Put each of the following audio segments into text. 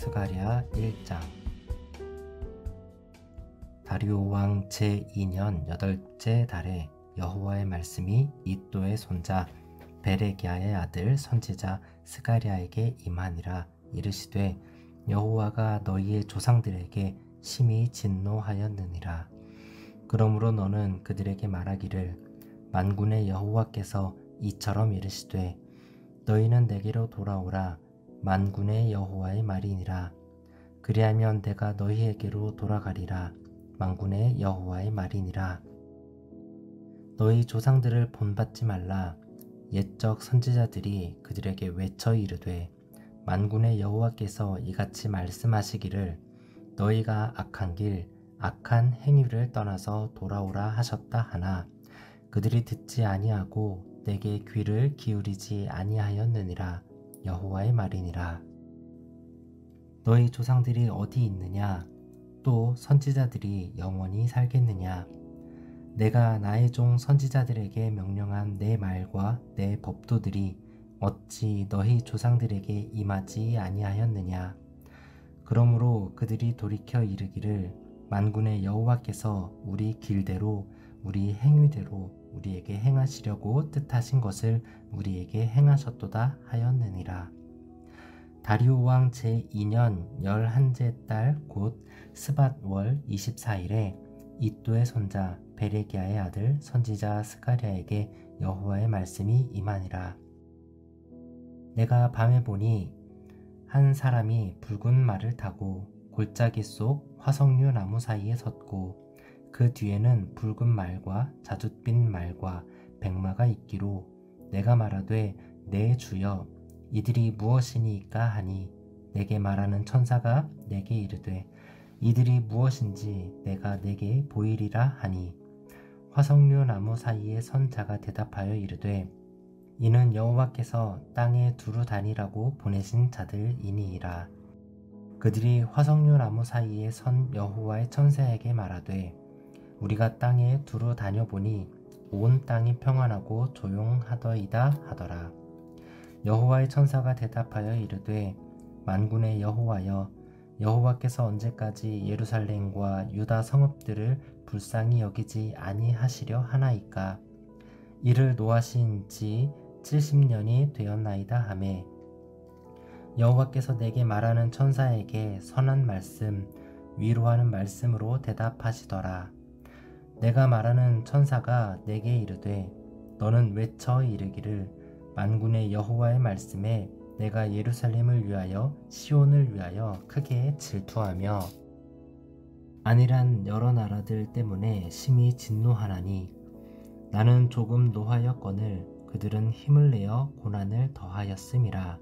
스가랴 1장. 다리오 왕 제2년 8째 달에 여호와의 말씀이 이도의 손자 베레기야의 아들 선지자 스가랴에게 임하니라. 이르시되 여호와가 너희의 조상들에게 심히 진노하였느니라. 그러므로 너는 그들에게 말하기를 만군의 여호와께서 이처럼 이르시되 너희는 내게로 돌아오라. 만군의 여호와의 말이니라. 그리하면 내가 너희에게로 돌아가리라. 만군의 여호와의 말이니라. 너희 조상들을 본받지 말라. 옛적 선지자들이 그들에게 외쳐 이르되 만군의 여호와께서 이같이 말씀하시기를 너희가 악한 길 악한 행위를 떠나서 돌아오라 하셨다 하나 그들이 듣지 아니하고 내게 귀를 기울이지 아니하였느니라. 여호와의 말이니라. 너희 조상들이 어디 있느냐? 또 선지자들이 영원히 살겠느냐? 내가 나의 종 선지자들에게 명령한 내 말과 내 법도들이 어찌 너희 조상들에게 임하지 아니하였느냐? 그러므로 그들이 돌이켜 이르기를 만군의 여호와께서 우리 길대로 우리 행위대로 우리에게 행하시려고 뜻하신 것을 우리에게 행하셨도다 하였느니라. 다리오 왕 제2년 11째 달 곧 스밧월 24일에 이도의 손자 베레기야의 아들 선지자 스가랴에게 여호와의 말씀이 임하니라. 내가 밤에 보니 한 사람이 붉은 말을 타고 골짜기 속 화석류 나무 사이에 섰고 그 뒤에는 붉은 말과 자줏빛 말과 백마가 있기로 내가 말하되 내 주여 이들이 무엇이니까 하니 내게 말하는 천사가 내게 이르되 이들이 무엇인지 내가 내게 보이리라 하니 화석류 나무 사이에 선 자가 대답하여 이르되 이는 여호와께서 땅에 두루 다니라고 보내신 자들이니이다. 그들이 화석류 나무 사이에 선 여호와의 천사에게 말하되 우리가 땅에 두루 다녀보니 온 땅이 평안하고 조용하더이다 하더라. 여호와의 천사가 대답하여 이르되 만군의 여호와여 여호와께서 언제까지 예루살렘과 유다 성읍들을 불쌍히 여기지 아니하시려 하나이까? 이를 노하신 지 70년이 되었나이다 하매 여호와께서 내게 말하는 천사에게 선한 말씀 위로하는 말씀으로 대답하시더라. 내가 말하는 천사가 내게 이르되 너는 외쳐 이르기를 만군의 여호와의 말씀에 내가 예루살렘을 위하여 시온을 위하여 크게 질투하며 안일한 여러 나라들 때문에 심히 진노하나니 나는 조금 노하였거늘 그들은 힘을 내어 고난을 더하였음이라.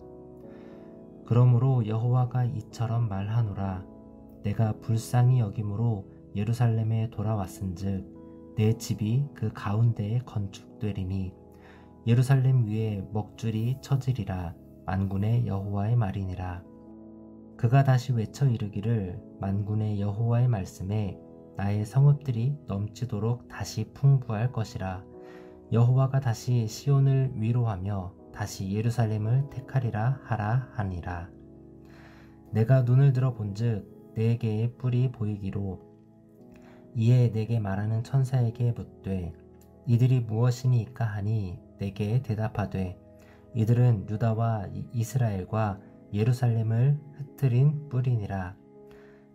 그러므로 여호와가 이처럼 말하노라. 내가 불쌍히 여김으로 예루살렘에 돌아왔은즉 내 집이 그 가운데에 건축되리니 예루살렘 위에 먹줄이 쳐지리라. 만군의 여호와의 말이니라. 그가 다시 외쳐 이르기를 만군의 여호와의 말씀에 나의 성읍들이 넘치도록 다시 풍부할 것이라. 여호와가 다시 시온을 위로하며 다시 예루살렘을 택하리라 하라 하니라. 내가 눈을 들어 본즉 네 개의 뿔이 보이기로 이에 내게 말하는 천사에게 묻되 이들이 무엇이니까 하니 내게 대답하되 이들은 유다와 이스라엘과 예루살렘을 흩트린 뿔이니라.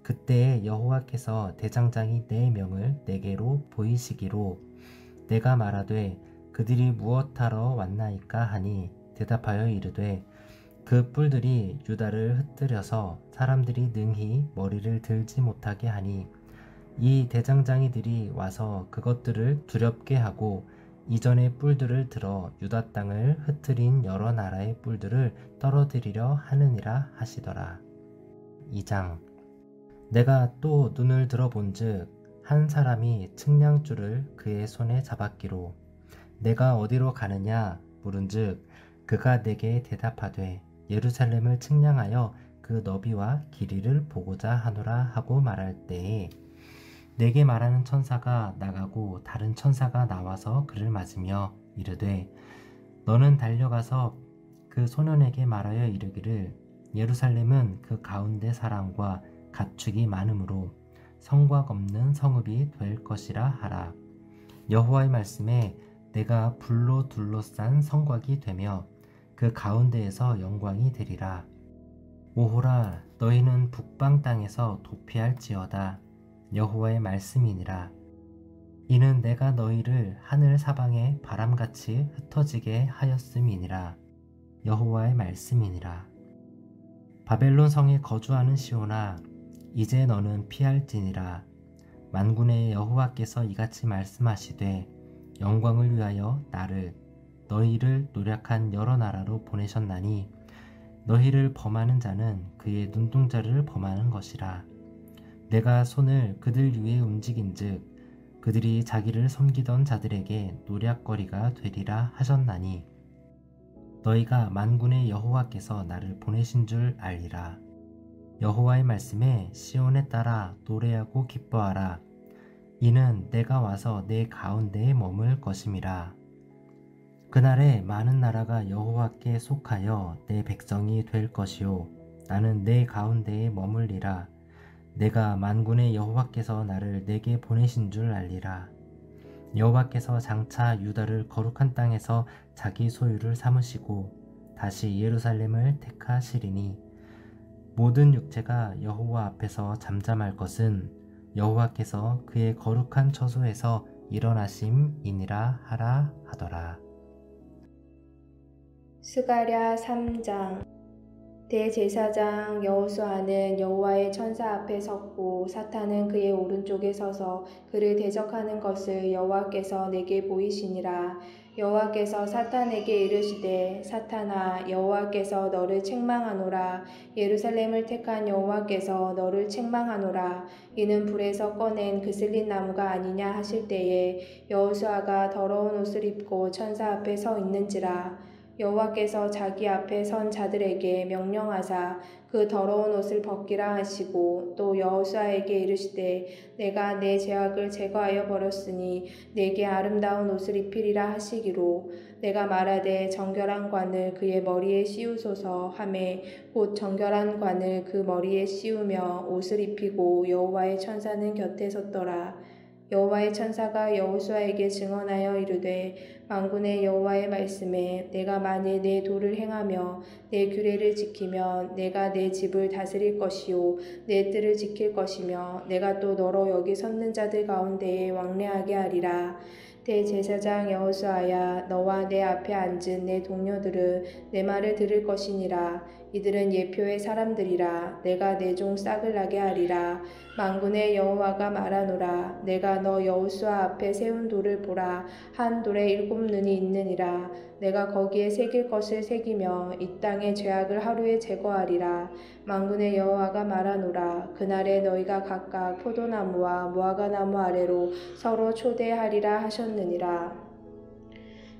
그때에 여호와께서 대장장이 4명을 내게로 보이시기로 내가 말하되 그들이 무엇하러 왔나이까 하니 대답하여 이르되 그 뿔들이 유다를 흩뜨려서 사람들이 능히 머리를 들지 못하게 하니 이 대장장이들이 와서 그것들을 두렵게 하고 이전의 뿔들을 들어 유다 땅을 흩트린 여러 나라의 뿔들을 떨어뜨리려 하느니라 하시더라. 2장. 내가 또 눈을 들어본즉 한 사람이 측량줄을 그의 손에 잡았기로 내가 어디로 가느냐 물은즉 그가 내게 대답하되 예루살렘을 측량하여 그 너비와 길이를 보고자 하노라 하고 말할 때에 내게 말하는 천사가 나가고 다른 천사가 나와서 그를 맞으며 이르되 너는 달려가서 그 소년에게 말하여 이르기를 예루살렘은 그 가운데 사람과 가축이 많으므로 성곽 없는 성읍이 될 것이라 하라. 여호와의 말씀에 내가 불로 둘러싼 성곽이 되며 그 가운데에서 영광이 되리라. 오호라, 너희는 북방 땅에서 도피할지어다. 여호와의 말씀이니라. 이는 내가 너희를 하늘 사방에 바람같이 흩어지게 하였음이니라. 여호와의 말씀이니라. 바벨론 성에 거주하는 시온아, 이제 너는 피할지니라. 만군의 여호와께서 이같이 말씀하시되 영광을 위하여 나를 너희를 노력한 여러 나라로 보내셨나니 너희를 범하는 자는 그의 눈동자를 범하는 것이라. 내가 손을 그들 위에 움직인즉 그들이 자기를 섬기던 자들에게 노략거리가 되리라 하셨나니 너희가 만군의 여호와께서 나를 보내신 줄 알리라. 여호와의 말씀에 시온에 따라 노래하고 기뻐하라. 이는 내가 와서 내 가운데에 머물 것임이라. 그날에 많은 나라가 여호와께 속하여 내 백성이 될 것이요 나는 내 가운데에 머물리라. 내가 만군의 여호와께서 나를 내게 보내신 줄 알리라. 여호와께서 장차 유다를 거룩한 땅에서 자기 소유를 삼으시고 다시 예루살렘을 택하시리니 모든 육체가 여호와 앞에서 잠잠할 것은 여호와께서 그의 거룩한 처소에서 일어나심이니라 하라 하더라. 스가랴 3장. 대제사장 여호수아는 여호와의 천사 앞에 섰고 사탄은 그의 오른쪽에 서서 그를 대적하는 것을 여호와께서 내게 보이시니라. 여호와께서 사탄에게 이르시되 사탄아, 여호와께서 너를 책망하노라. 예루살렘을 택한 여호와께서 너를 책망하노라. 이는 불에서 꺼낸 그슬린 나무가 아니냐 하실 때에 여호수아가 더러운 옷을 입고 천사 앞에 서 있는지라. 여호와께서 자기 앞에 선 자들에게 명령하사 그 더러운 옷을 벗기라 하시고 또 여호수아에게 이르시되 내가 내 죄악을 제거하여 버렸으니 내게 아름다운 옷을 입히리라 하시기로 내가 말하되 정결한 관을 그의 머리에 씌우소서 하매 곧 정결한 관을 그 머리에 씌우며 옷을 입히고 여호와의 천사는 곁에 섰더라. 여호와의 천사가 여호수아에게 증언하여 이르되 만군의 여호와의 말씀에 내가 만일 내 도를 행하며 내 규례를 지키면 내가 내 집을 다스릴 것이요 내 뜰을 지킬 것이며 내가 또 너로 여기 섰는 자들 가운데에 왕래하게 하리라. 대제사장 여호수아야, 너와 내 앞에 앉은 내 동료들은 내 말을 들을 것이니라. 이들은 예표의 사람들이라. 내가 내 종 싹을 나게 하리라. 만군의 여호와가 말하노라. 내가 너 여호수아 앞에 세운 돌을 보라. 한 돌에 7 눈이 있느니라. 내가 거기에 새길 것을 새기며 이 땅의 죄악을 하루에 제거하리라. 만군의 여호와가 말하노라. 그날에 너희가 각각 포도나무와 무화과나무 아래로 서로 초대하리라 하셨느니라.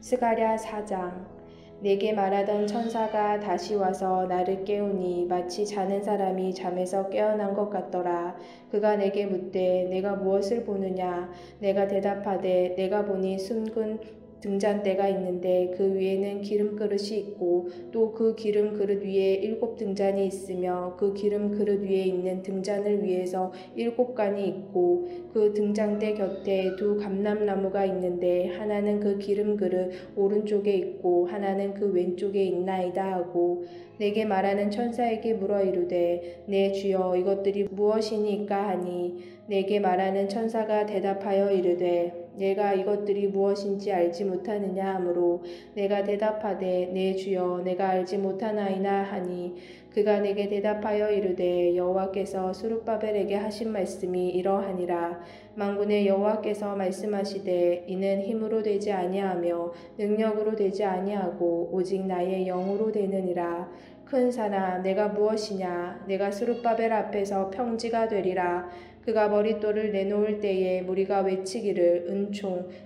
스가랴 4장. 내게 말하던 천사가 다시 와서 나를 깨우니 마치 자는 사람이 잠에서 깨어난 것 같더라. 그가 내게 묻되 내가 무엇을 보느냐? 내가 대답하되 내가 보니 순금 등잔대가 있는데 그 위에는 기름 그릇이 있고 또 그 기름 그릇 위에 7 등잔이 있으며 그 기름 그릇 위에 있는 등잔을 위에서 7 간이 있고 그 등잔대 곁에 2 감람나무가 있는데 하나는 그 기름 그릇 오른쪽에 있고 하나는 그 왼쪽에 있나이다 하고 내게 말하는 천사에게 물어 이르되 내 주여 이것들이 무엇이니까 하니 내게 말하는 천사가 대답하여 이르되 내가 이것들이 무엇인지 알지 못하느냐 하므로 내가 대답하되 내 주여 내가 알지 못하나이다 하니 그가 내게 대답하여 이르되 여호와께서 스룹바벨에게 하신 말씀이 이러하니라. 만군의 여호와께서 말씀하시되 이는 힘으로 되지 아니하며 능력으로 되지 아니하고 오직 나의 영으로 되느니라. 큰 산아 내가 무엇이냐? 내가 스룹바벨 앞에서 평지가 되리라. 그가 머릿돌을 내놓을 때에 무리가 외치기를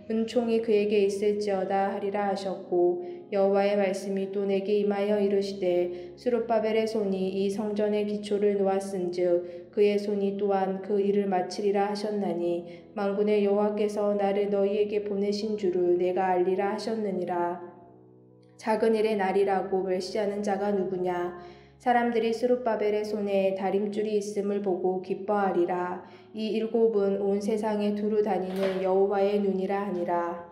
은총이 그에게 있을지어다 하리라 하셨고 여호와의 말씀이 또 내게 임하여 이르시되 스룹바벨의 손이 이 성전의 기초를 놓았은즉 그의 손이 또한 그 일을 마치리라 하셨나니 만군의 여호와께서 나를 너희에게 보내신 줄을 내가 알리라 하셨느니라. 작은 일의 날이라고 멸시하는 자가 누구냐? 사람들이 스룹바벨의 손에 다림줄이 있음을 보고 기뻐하리라. 이 일곱은 온 세상에 두루 다니는 여호와의 눈이라 하니라.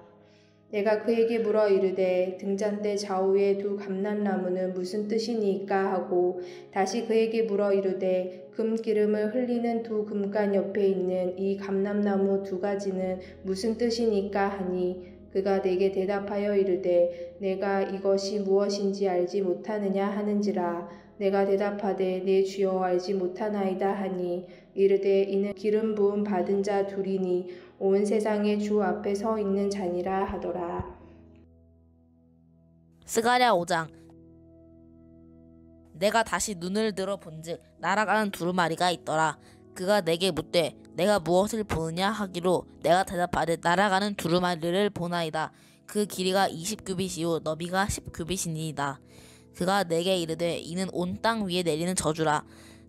내가 그에게 물어 이르되 등잔대 좌우에 두 감람나무는 무슨 뜻이니까 하고 다시 그에게 물어 이르되 금기름을 흘리는 두 금관 옆에 있는 이 감람나무 두 가지는 무슨 뜻이니까 하니 그가 내게 대답하여 이르되 내가 이것이 무엇인지 알지 못하느냐 하는지라. 내가 대답하되 내 주여 알지 못하나이다 하니 이르되 이는 기름 부음 받은 자 둘이니 온 세상의 주 앞에 서 있는 자니라 하더라. 스가랴 5장. 내가 다시 눈을 들어 본즉 날아가는 두루마리가 있더라. 그가 내게 묻되 내가 무엇을 보느냐 하기로 내가 대답하되 날아가는 두루마리를 보나이다. 그 길이가 20규빗이요 너비가 10규빗이니이다. 그가 내게 이르되 이는 온 땅 위에 내리는 저주라.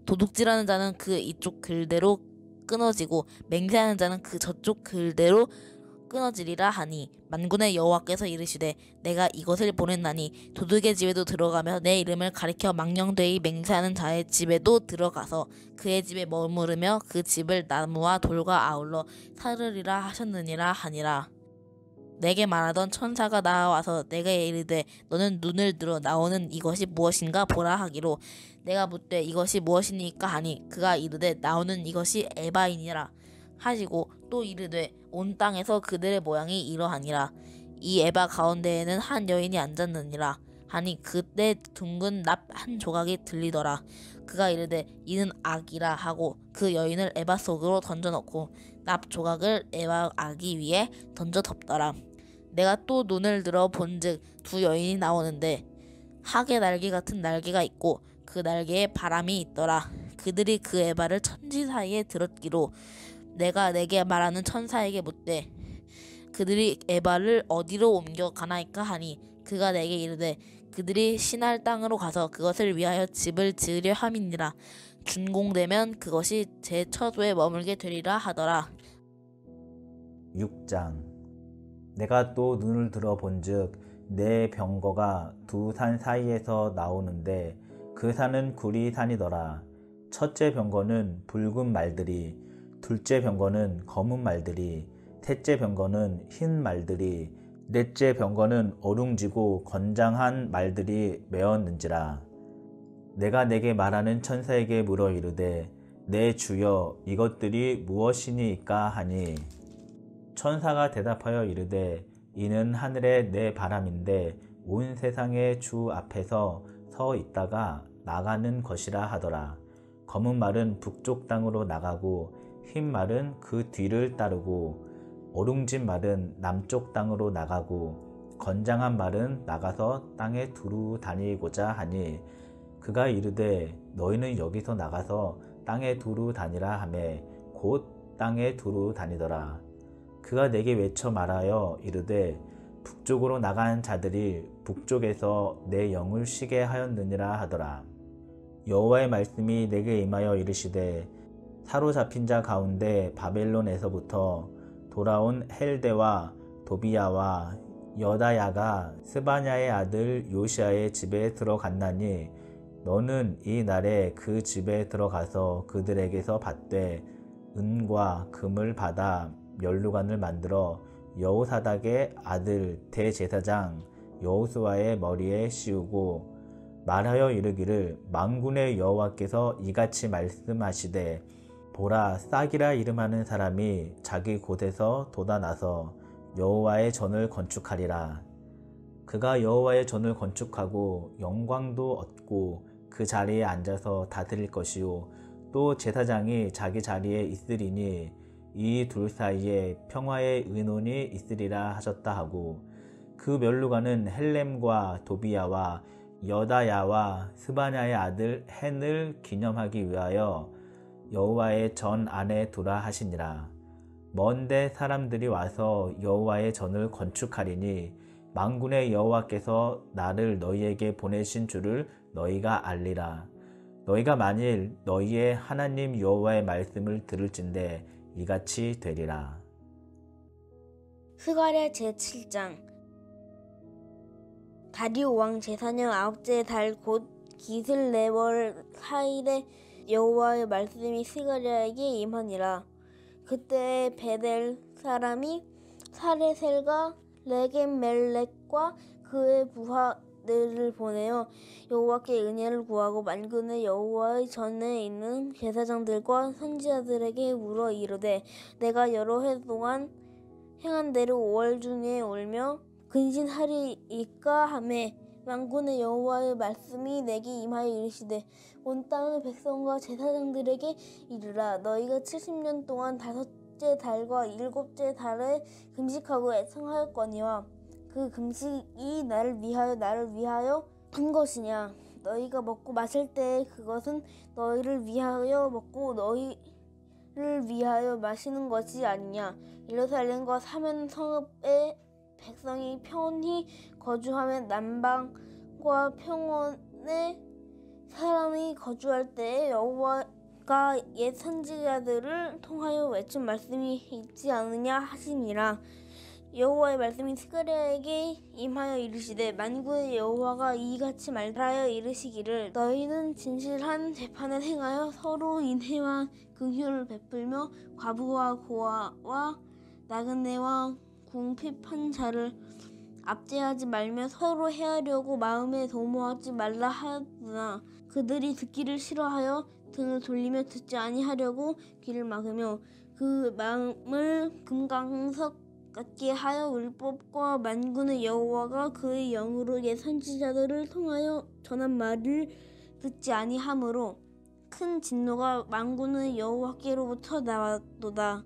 도둑질하는 자는 그 이쪽 글대로 끊어지고 맹세하는 자는 그 저쪽 글대로 끊어지리라 하니 만군의 여호와께서 이르시되 내가 이것을 보냈나니 도둑의 집에도 들어가며 내 이름을 가리켜 망령되이 맹세하는 자의 집에도 들어가서 그의 집에 머무르며 그 집을 나무와 돌과 아울러 사르리라 하셨느니라 하니라. 내게 말하던 천사가 나와서 내게 이르되 너는 눈을 들어 나오는 이것이 무엇인가 보라 하기로 내가 묻되 이것이 무엇이니까 하니 그가 이르되 나오는 이것이 에바이니라 하시고 또 이르되 온 땅에서 그들의 모양이 이러하니라. 이 에바 가운데에는 한 여인이 앉았느니라 하니 그때 둥근 납 한 조각이 들리더라. 그가 이르되 이는 악이라 하고 그 여인을 에바 속으로 던져넣고 납 조각을 에바 아기 위에 던져 덮더라. 내가 또 눈을 들어 본즉 두 여인이 나오는데 학의 날개 같은 날개가 있고 그 날개에 바람이 있더라. 그들이 그 에바를 천지 사이에 들었기로 내가 내게 말하는 천사에게 묻되 그들이 에바를 어디로 옮겨 가나이까 하니 그가 내게 이르되 그들이 신할 땅으로 가서 그것을 위하여 집을 지으려 함이니라. 준공되면 그것이 제 처소에 머물게 되리라 하더라. 6장. 내가 또 눈을 들어 본즉 내 병거가 두 산 사이에서 나오는데 그 산은 구리 산이더라. 첫째 병거는 붉은 말들이, 둘째 병거는 검은 말들이, 셋째 병거는 흰 말들이, 넷째 병거는 어룽지고 건장한 말들이 메었는지라. 내가 내게 말하는 천사에게 물어 이르되 내 주여 이것들이 무엇이니까 하니 천사가 대답하여 이르되 이는 하늘의 내 바람인데 온 세상의 주 앞에서 서 있다가 나가는 것이라 하더라. 검은 말은 북쪽 땅으로 나가고 흰 말은 그 뒤를 따르고 어룽진 말은 남쪽 땅으로 나가고 건장한 말은 나가서 땅에 두루 다니고자 하니 그가 이르되 너희는 여기서 나가서 땅에 두루 다니라 하매 곧 땅에 두루 다니더라. 그가 내게 외쳐 말하여 이르되 북쪽으로 나간 자들이 북쪽에서 내 영을 쉬게 하였느니라 하더라. 여호와의 말씀이 내게 임하여 이르시되 사로잡힌 자 가운데 바벨론에서부터 돌아온 헬데와 도비야와 여다야가 스바냐의 아들 요시아의 집에 들어갔나니 너는 이 날에 그 집에 들어가서 그들에게서 받되 은과 금을 받아 면류관을 만들어 여호사닥의 아들 대제사장 여호수아의 머리에 씌우고 말하여 이르기를 만군의 여호와께서 이같이 말씀하시되 보라 싹이라 이름하는 사람이 자기 곳에서 돋아나서 여호와의 전을 건축하리라. 그가 여호와의 전을 건축하고 영광도 얻고 그 자리에 앉아서 다스릴 것이요 또 제사장이 자기 자리에 있으리니 이 둘 사이에 평화의 의논이 있으리라 하셨다 하고 그 면류관은 헬렘과 도비야와 여다야와 스바냐의 아들 헨을 기념하기 위하여 여호와의 전 안에 두라 하시니라. 먼데 사람들이 와서 여호와의 전을 건축하리니 만군의 여호와께서 나를 너희에게 보내신 줄을 너희가 알리라. 너희가 만일 너희의 하나님 여호와의 말씀을 들을진대 이같이 되리라. 스가랴 제7장. 다리오 왕 제4년 9째 달 곧 기슬레월 4일에 여호와의 말씀이 스가랴에게 임하니라. 그때 베델 사람이 사레셀과 레겜멜렉과 그의 부하들을 보내어 여호와께 은혜를 구하고 만군의 여호와의 전에 있는 제사장들과 선지자들에게 물어 이르되 내가 여러 해 동안 행한 대로 5월 중에 울며 근신하리이까 하매 만군의 여호와의 말씀이 내게 임하여 이르시되 온 땅의 백성과 제사장들에게 이르라. 너희가 70년 동안 5째 달과 7째 달에 금식하고 애청하였거니와 그 금식이 나를 위하여 한 것이냐. 너희가 먹고 마실 때에 그것은 너희를 위하여 먹고 너희를 위하여 마시는 것이 아니냐. 예루살렘과 사면 성읍의 백성이 편히 거주하며 남방과 평원에 사람이 거주할 때에 여호와가 옛 선지자들을 통하여 외친 말씀이 있지 않느냐 하시니라. 여호와의 말씀이 스가랴에게 임하여 이르시되 만군의 여호와가 이같이 말하여 이르시기를 너희는 진실한 재판을 행하여 서로 인애와 긍휼을 베풀며 과부와 고아와 나그네와 궁핍한 자를 압제하지 말며 서로 해하려고 마음에 도모하지 말라 하였으나 그들이 듣기를 싫어하여 등을 돌리며 듣지 아니하려고 귀를 막으며 그 마음을 금강석 같게 하여 율법과 만군의 여호와가 그의 영으로 옛 선지자들을 통하여 전한 말을 듣지 아니하므로 큰 진노가 만군의 여호와께로부터 나왔도다.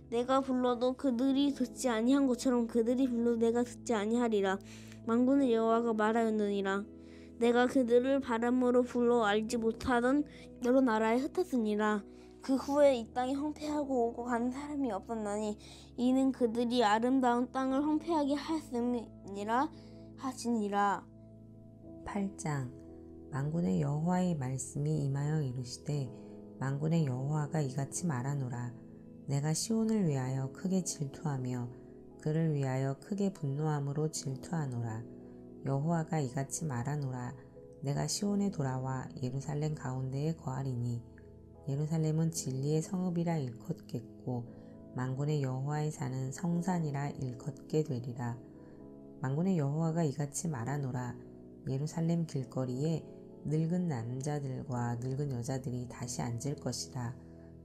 내가 불러도 그들이 듣지 아니한 것처럼 그들이 불러도 내가 듣지 아니하리라. 만군의 여호와가 말하였느니라. 내가 그들을 바람으로 불러 알지 못하던 여러 나라에 흩었으니라. 그 후에 이 땅이 황폐하고 오고 가는 사람이 없었나니 이는 그들이 아름다운 땅을 황폐하게 하였음이니라 하시니라. 8장 만군의 여호와의 말씀이 임하여 이르시되 만군의 여호와가 이같이 말하노라. 내가 시온을 위하여 크게 질투하며 그를 위하여 크게 분노함으로 질투하노라. 여호와가 이같이 말하노라. 내가 시온에 돌아와 예루살렘 가운데에 거하리니 예루살렘은 진리의 성읍이라 일컫겠고 만군의 여호와의 산은 성산이라 일컫게 되리라. 만군의 여호와가 이같이 말하노라. 예루살렘 길거리에 늙은 남자들과 늙은 여자들이 다시 앉을 것이라.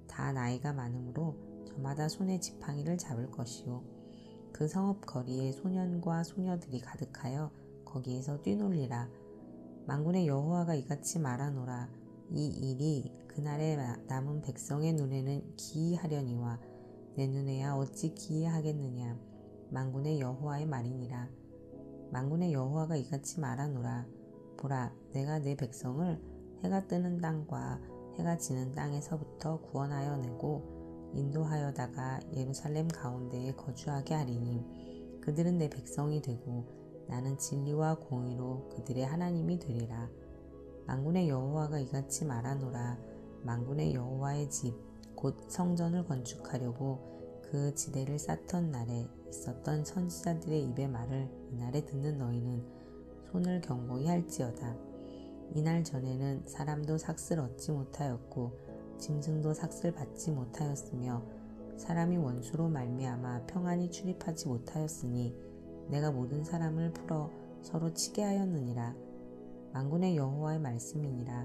다 나이가 많으므로 저마다 손에 지팡이를 잡을 것이요 그 성읍 거리에 소년과 소녀들이 가득하여 거기에서 뛰놀리라. 만군의 여호와가 이같이 말하노라. 이 일이 그날에 남은 백성의 눈에는 기이하려니와 내 눈에야 어찌 기이하겠느냐. 만군의 여호와의 말이니라. 만군의 여호와가 이같이 말하노라. 보라, 내가 내 백성을 해가 뜨는 땅과 해가 지는 땅에서부터 구원하여 내고 인도하여다가 예루살렘 가운데에 거주하게 하리니 그들은 내 백성이 되고 나는 진리와 공의로 그들의 하나님이 되리라. 만군의 여호와가 이같이 말하노라. 만군의 여호와의 집 곧 성전을 건축하려고 그 지대를 쌓던 날에 있었던 선지자들의 입의 말을 이날에 듣는 너희는 손을 견고히 할지어다. 이날 전에는 사람도 삭슬 얻지 못하였고 짐승도 삭슬 받지 못하였으며 사람이 원수로 말미암아 평안히 출입하지 못하였으니 내가 모든 사람을 풀어 서로 치게 하였느니라. 만군의 여호와의 말씀이니라.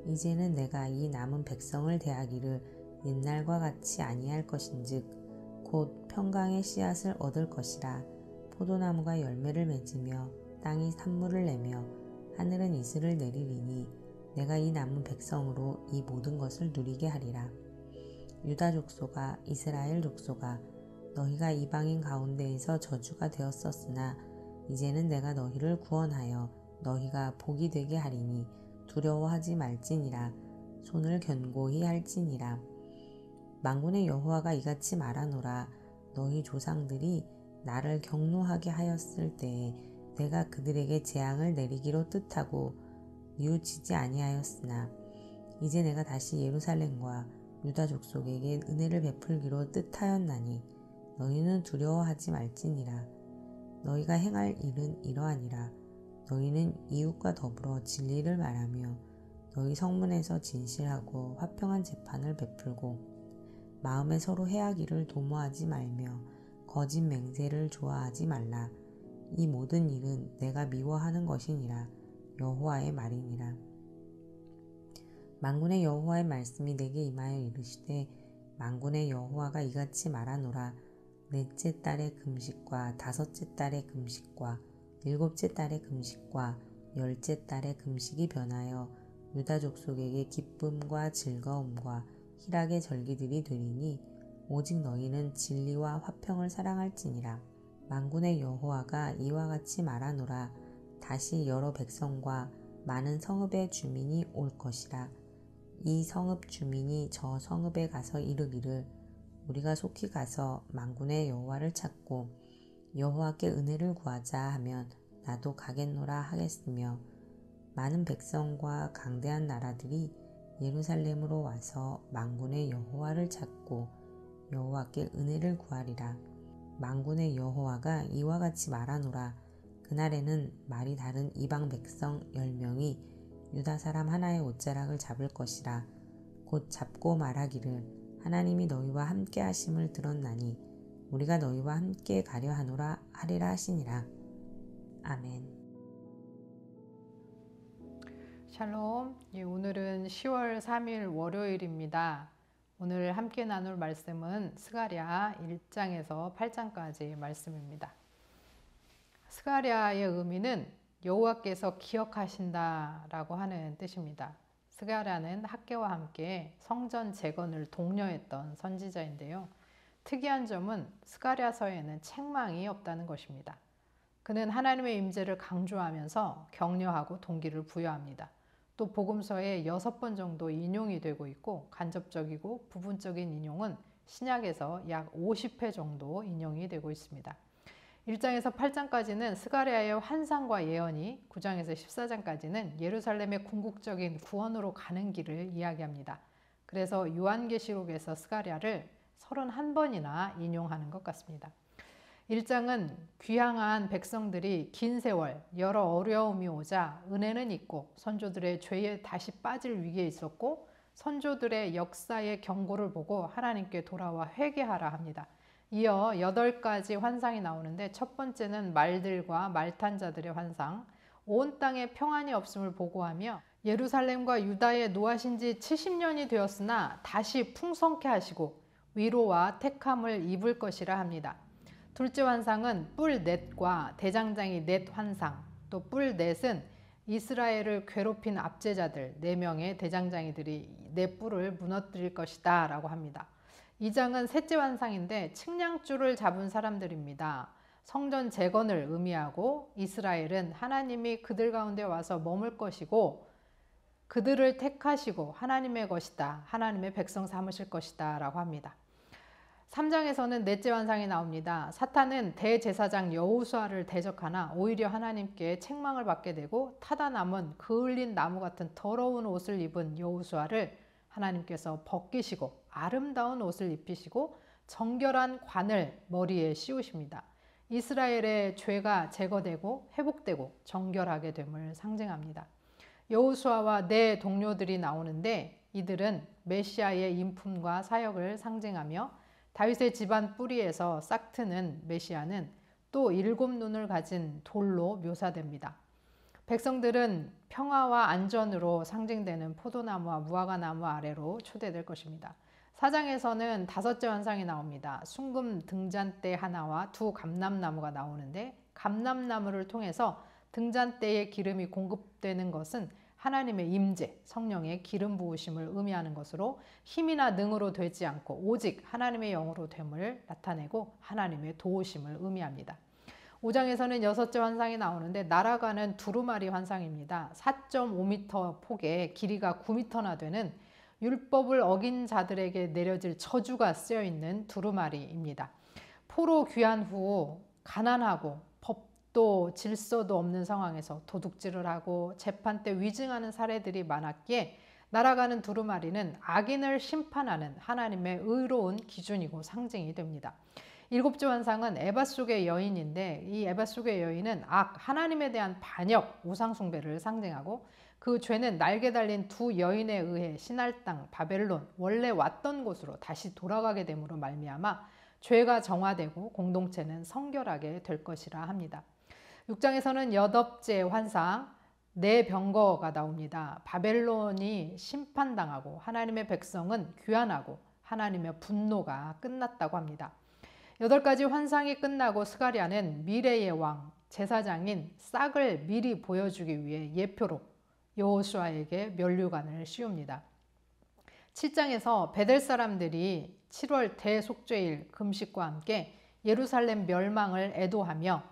이제는 내가 이 남은 백성을 대하기를 옛날과 같이 아니할 것인즉 곧 평강의 씨앗을 얻을 것이라. 포도나무가 열매를 맺으며 땅이 산물을 내며 하늘은 이슬을 내리리니 내가 이 남은 백성으로 이 모든 것을 누리게 하리라. 유다 족속아, 이스라엘 족속아, 너희가 이방인 가운데에서 저주가 되었었으나 이제는 내가 너희를 구원하여 너희가 복이 되게 하리니 두려워하지 말지니라. 손을 견고히 할지니라. 만군의 여호와가 이같이 말하노라. 너희 조상들이 나를 경노하게 하였을 때에 내가 그들에게 재앙을 내리기로 뜻하고 뉘우치지 아니하였으나 이제 내가 다시 예루살렘과 유다 족속에게 은혜를 베풀기로 뜻하였나니 너희는 두려워하지 말지니라. 너희가 행할 일은 이러하니라. 너희는 이웃과 더불어 진리를 말하며 너희 성문에서 진실하고 화평한 재판을 베풀고 마음에 서로 해하기를 도모하지 말며 거짓 맹세를 좋아하지 말라. 이 모든 일은 내가 미워하는 것이니라. 여호와의 말이니라. 만군의 여호와의 말씀이 내게 임하여 이르시되 만군의 여호와가 이같이 말하노라. 넷째 달의 금식과 다섯째 달의 금식과 일곱째 달의 금식과 열째 달의 금식이 변하여 유다 족속에게 기쁨과 즐거움과 희락의 절기들이 되리니 오직 너희는 진리와 화평을 사랑할지니라. 만군의 여호와가 이와 같이 말하노라. 다시 여러 백성과 많은 성읍의 주민이 올 것이라. 이 성읍 주민이 저 성읍에 가서 이르기를 우리가 속히 가서 만군의 여호와를 찾고 여호와께 은혜를 구하자 하면 나도 가겠노라 하겠으며 많은 백성과 강대한 나라들이 예루살렘으로 와서 만군의 여호와를 찾고 여호와께 은혜를 구하리라. 만군의 여호와가 이와 같이 말하노라. 그날에는 말이 다른 이방 백성 10명이 유다 사람 하나의 옷자락을 잡을 것이라. 곧 잡고 말하기를 하나님이 너희와 함께 하심을 들었나니 우리가 너희와 함께 가려 하노라 하리라 하시니라. 아멘. 샬롬. 오늘은 10월 3일 월요일입니다. 오늘 함께 나눌 말씀은 스가랴 1장에서 8장까지 말씀입니다. 스가랴의 의미는 여호와께서 기억하신다라고 하는 뜻입니다. 스가랴는 학개와 함께 성전 재건을 독려했던 선지자인데요. 특이한 점은 스가랴서에는 책망이 없다는 것입니다. 그는 하나님의 임재를 강조하면서 격려하고 동기를 부여합니다. 또 복음서에 6번 정도 인용이 되고 있고 간접적이고 부분적인 인용은 신약에서 약 50회 정도 인용이 되고 있습니다. 1장에서 8장까지는 스가랴의 환상과 예언이, 9장에서 14장까지는 예루살렘의 궁극적인 구원으로 가는 길을 이야기합니다. 그래서 요한계시록에서 스가랴를 31번이나 인용하는 것 같습니다. 1장은 귀향한 백성들이 긴 세월 여러 어려움이 오자 은혜는 있고 선조들의 죄에 다시 빠질 위기에 있었고 선조들의 역사의 경고를 보고 하나님께 돌아와 회개하라 합니다. 이어 8가지 환상이 나오는데 첫 번째는 말들과 말탄 자들의 환상, 온 땅에 평안이 없음을 보고하며 예루살렘과 유다에 노하신 지 70년이 되었으나 다시 풍성케 하시고 위로와 택함을 입을 것이라 합니다. 둘째 환상은 뿔 넷과 대장장이 넷 환상, 또 뿔 넷은 이스라엘을 괴롭힌 압제자들 4명의 대장장이들이 네 뿔을 무너뜨릴 것이다 라고 합니다. 2장은 셋째 환상인데 측량줄을 잡은 사람들입니다. 성전 재건을 의미하고 이스라엘은 하나님이 그들 가운데 와서 머물 것이고 그들을 택하시고 하나님의 것이다, 하나님의 백성 삼으실 것이다 라고 합니다. 3장에서는 넷째 환상이 나옵니다. 사탄은 대제사장 여호수아를 대적하나 오히려 하나님께 책망을 받게 되고 타다 남은 그을린 나무 같은 더러운 옷을 입은 여호수아를 하나님께서 벗기시고 아름다운 옷을 입히시고 정결한 관을 머리에 씌우십니다. 이스라엘의 죄가 제거되고 회복되고 정결하게 됨을 상징합니다. 여호수아와 네 동료들이 나오는데 이들은 메시아의 인품과 사역을 상징하며 다윗의 집안 뿌리에서 싹트는 메시아는 또 7눈을 가진 돌로 묘사됩니다. 백성들은 평화와 안전으로 상징되는 포도나무와 무화과나무 아래로 초대될 것입니다. 4장에서는 5째 환상이 나옵니다. 순금 등잔대 하나와 2 감람나무가 나오는데 감람나무를 통해서 등잔대에 기름이 공급되는 것은 하나님의 임재, 성령의 기름 부으심을 의미하는 것으로 힘이나 능으로 되지 않고 오직 하나님의 영으로 됨을 나타내고 하나님의 도우심을 의미합니다. 5장에서는 6째 환상이 나오는데 날아가는 두루마리 환상입니다. 4.5m 폭에 길이가 9m나 되는 율법을 어긴 자들에게 내려질 저주가 쓰여있는 두루마리입니다. 포로 귀환 후 가난하고 법도 질서도 없는 상황에서 도둑질을 하고 재판 때 위증하는 사례들이 많았기에 날아가는 두루마리는 악인을 심판하는 하나님의 의로운 기준이고 상징이 됩니다. 일곱째 환상은 에바 속의 여인인데 이 에바 속의 여인은 하나님에 대한 반역, 우상숭배를 상징하고 그 죄는 날개 달린 두 여인에 의해 신할 땅 바벨론 원래 왔던 곳으로 다시 돌아가게 됨으로 말미암아 죄가 정화되고 공동체는 성결하게 될 것이라 합니다. 6장에서는 여덟째 환상 네 병거가 나옵니다. 바벨론이 심판당하고 하나님의 백성은 귀환하고 하나님의 분노가 끝났다고 합니다. 8가지 환상이 끝나고 스가랴는 미래의 왕 제사장인 싹을 미리 보여주기 위해 예표로 여호수아에게 면류관을 씌웁니다. 7장에서 베델 사람들이 7월 대속죄일 금식과 함께 예루살렘 멸망을 애도하며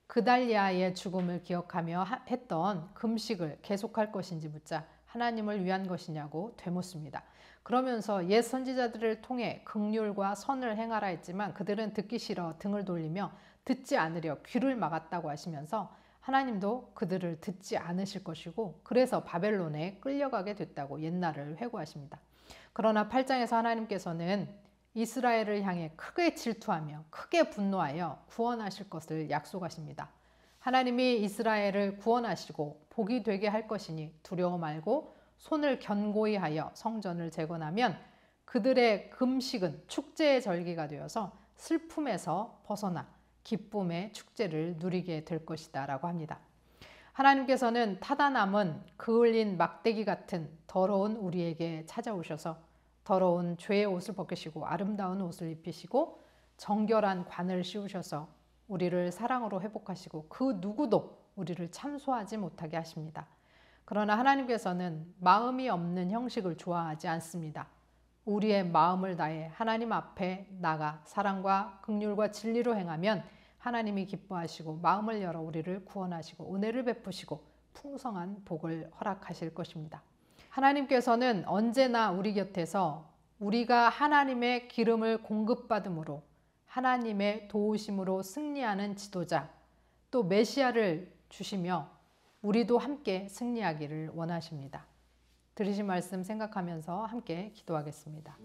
그달리아의 죽음을 기억하며 했던 금식을 계속할 것인지 묻자 하나님을 위한 것이냐고 되묻습니다. 그러면서 옛 선지자들을 통해 긍휼과 선을 행하라 했지만 그들은 듣기 싫어 등을 돌리며 듣지 않으려 귀를 막았다고 하시면서 하나님도 그들을 듣지 않으실 것이고 그래서 바벨론에 끌려가게 됐다고 옛날을 회고하십니다. 그러나 8장에서 하나님께서는 이스라엘을 향해 크게 질투하며 크게 분노하여 구원하실 것을 약속하십니다. 하나님이 이스라엘을 구원하시고 복이 되게 할 것이니 두려워 말고 손을 견고히 하여 성전을 재건하면 그들의 금식은 축제의 절기가 되어서 슬픔에서 벗어나 기쁨의 축제를 누리게 될 것이다 라고 합니다. 하나님께서는 타다 남은 그을린 막대기 같은 더러운 우리에게 찾아오셔서 더러운 죄의 옷을 벗기시고 아름다운 옷을 입히시고 정결한 관을 씌우셔서 우리를 사랑으로 회복하시고 그 누구도 우리를 참소하지 못하게 하십니다. 그러나 하나님께서는 마음이 없는 형식을 좋아하지 않습니다. 우리의 마음을 다해 하나님 앞에 나가 사랑과 긍휼과 진리로 행하면 하나님이 기뻐하시고 마음을 열어 우리를 구원하시고 은혜를 베푸시고 풍성한 복을 허락하실 것입니다. 하나님께서는 언제나 우리 곁에서 우리가 하나님의 기름을 공급받음으로 하나님의 도우심으로 승리하는 지도자 또 메시아를 주시며 우리도 함께 승리하기를 원하십니다. 들으신 말씀 생각하면서 함께 기도하겠습니다.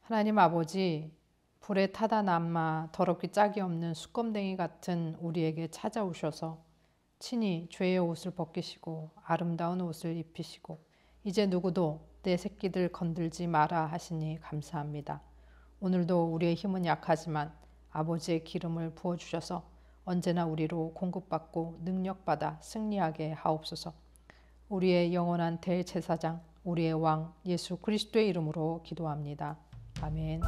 하나님 아버지, 불에 타다 남아 더럽기 짝이 없는 수검댕이 같은 우리에게 찾아오셔서 친히 죄의 옷을 벗기시고 아름다운 옷을 입히시고 이제 누구도 내 새끼들 건들지 마라 하시니 감사합니다. 오늘도 우리의 힘은 약하지만 아버지의 기름을 부어주셔서 언제나 우리로 공급받고 능력받아 승리하게 하옵소서. 우리의 영원한 대제사장, 우리의 왕 예수 그리스도의 이름으로 기도합니다. 아멘.